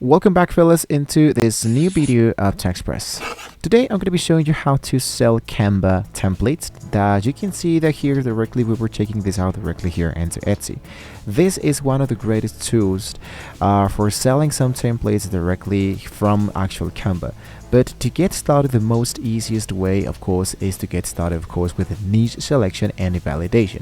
Welcome back, fellas, into this new video of TechExpress. Today I'm going to be showing you how to sell Canva templates that you can see that here directly. We were checking this out directly here into Etsy. This is one of the greatest tools for selling some templates directly from actual Canva. But to get started, the most easiest way, of course, is to get started, of course, with a niche selection and a validation.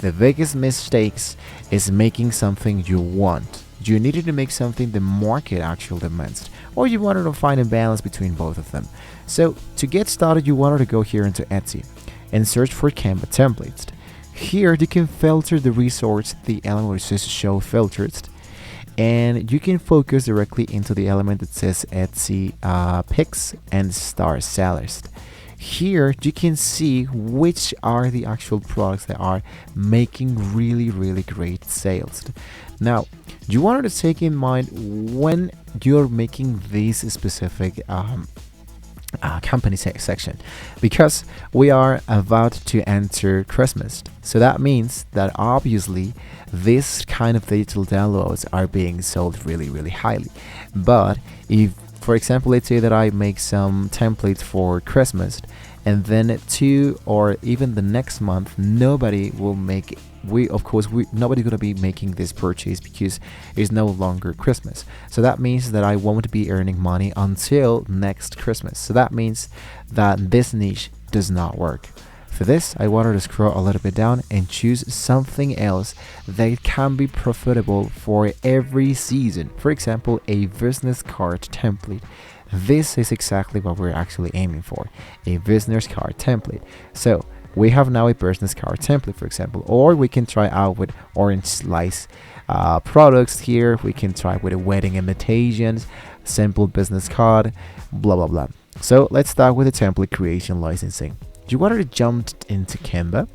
The biggest mistakes is making something you want. You needed to make something the market actually demands, or you wanted to find a balance between both of them. So to get started, you wanted to go here into Etsy and search for Canva templates. Here you can filter the resource, the element which says show filters, and you can focus directly into the element that says Etsy picks and star sellers. Here you can see which are the actual products that are making really great sales. Now you wanted to take in mind when you're making these specific company section, because we are about to enter Christmas. So that means that obviously this kind of digital downloads are being sold really highly. But if, for example, let's say that I make some templates for Christmas, and then 2 or even the next month nobody will make nobody's gonna be making this purchase because it's no longer Christmas. So that means that I won't be earning money until next Christmas. So that means that this niche does not work. For this, I wanted to scroll a little bit down and choose something else that can be profitable for every season. For example, a business card template. This is exactly what we're actually aiming for, a business card template. So we have now a business card template, for example, or we can try out with orange slice products here. We can try with a wedding invitations, simple business card, blah. So let's start with the template creation licensing. You wanted to jump into Canva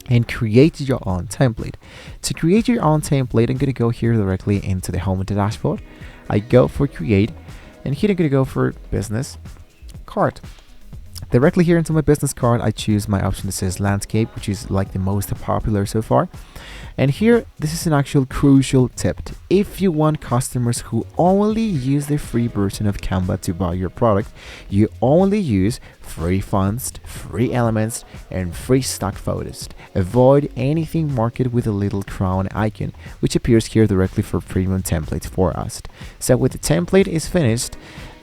and create your own template. To create your own template, I'm going to go here directly into the home of the dashboard. I go for create, and here I'm going to go for business card. Directly here into my business card, I choose my option that says landscape, which is like the most popular so far. And here, this is an actual crucial tip. If you want customers who only use the free version of Canva to buy your product, you only use free fonts, free elements, and free stock photos. Avoid anything marked with a little crown icon, which appears here directly for premium templates for us. So when the template is finished,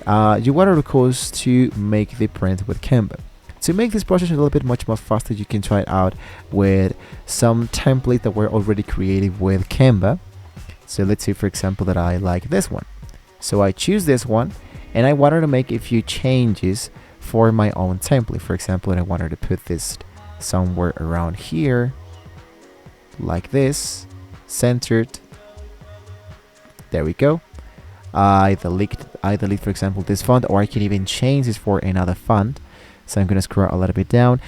you want to, of course, to make the print with Canva. To make this process a little bit much more faster, you can try it out with some template that were already created with Canva. So let's say, for example, that I like this one. So I choose this one, and I wanted to make a few changes for my own template. For example, and I wanted to put this somewhere around here, like this, centered. There we go. I delete, for example, this font, or I can even change this for another font. So I'm going to scroll a little bit down.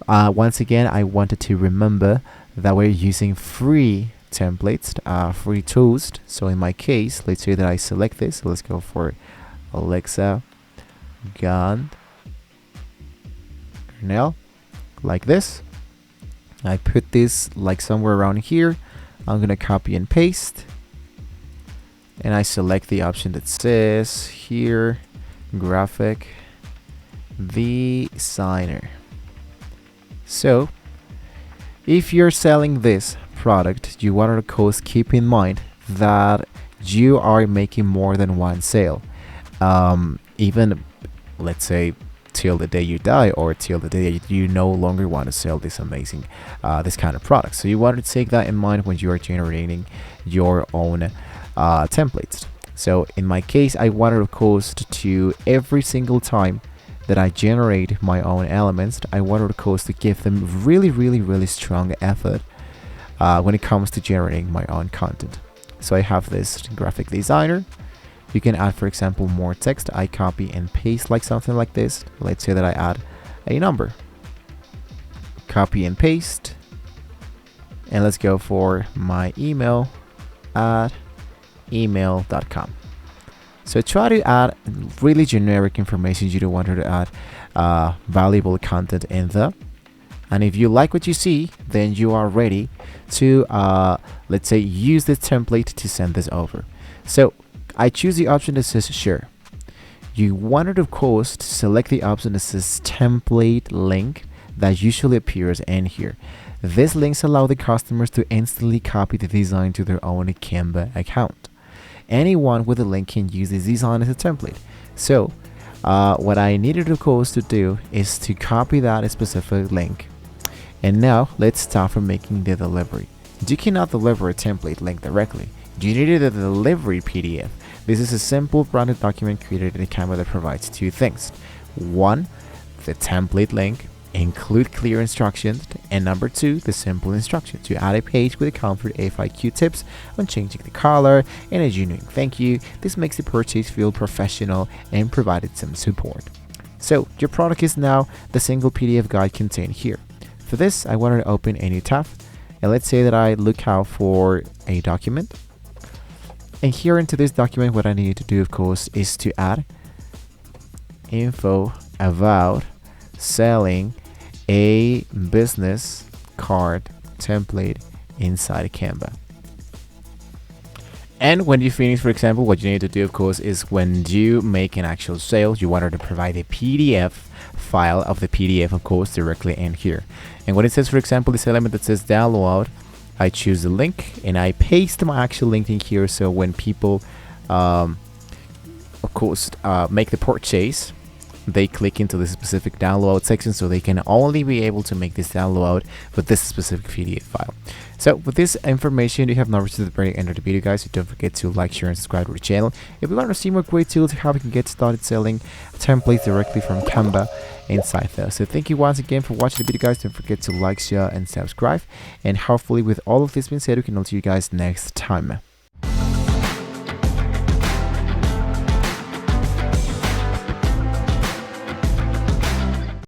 Once again, I wanted to remember that we're using free templates, free tools. So in my case, let's say that I select this. So let's go for Alexa Gand Cornell, like this. I put this like somewhere around here. I'm going to copy and paste. And I select the option that says here, graphic designer. So if you're selling this product, you want to, of course, keep in mind that you are making more than one sale. Even, let's say, till the day you die, or till the day you no longer want to sell this amazing this kind of product. So you want to take that in mind when you are generating your own templates. So in my case, I wanted, of course, to every single time that I generate my own elements, I wanted, of course, to give them really strong effort when it comes to generating my own content. So I have this graphic designer. You can add, for example, more text. I copy and paste like something like this. Let's say that I add a number. Copy and paste. And let's go for my email at email.com. So try to add really generic information. You don't want her to add valuable content in there. And if you like what you see, then you are ready to, let's say, use this template to send this over. So I choose the option that says share. You wanted, of course, to select the option that says template link that usually appears in here. These links allow the customers to instantly copy the design to their own Canva account. Anyone with a link can use this design as a template. So what I needed, of course, to do is to copy that specific link. And now let's start from making the delivery. You cannot deliver a template link directly. You need a delivery PDF. This is a simple branded document created in Canva that provides two things. One, the template link, include clear instructions, and number two, the simple instructions to add a page with a comfort FAQ tips on changing the color and a genuine thank you. This makes the purchase feel professional and provided some support. So your product is now the single PDF guide contained here. For this, I wanted to open a new tab, and let's say that I look out for a document. And here into this document, what I need to do, of course, is to add info about selling a business card template inside Canva. And when you finish, for example, what you need to do, of course, is when you make an actual sale, you want to provide a PDF file of the PDF, of course, directly in here. And when it says, for example, this element that says download, I choose the link and I paste my actual link in here. So when people, of course, make the purchase, they click into the specific download section, so they can only be able to make this download with this specific PDF file. So with this information, you have now reached the very end of the video, guys. So don't forget to like, share, and subscribe to the channel if you want to see more great tools how we can get started selling templates directly from Canva inside there. So thank you once again for watching the video, guys. Don't forget to like, share, and subscribe. And hopefully with all of this being said, we can all see you guys next time.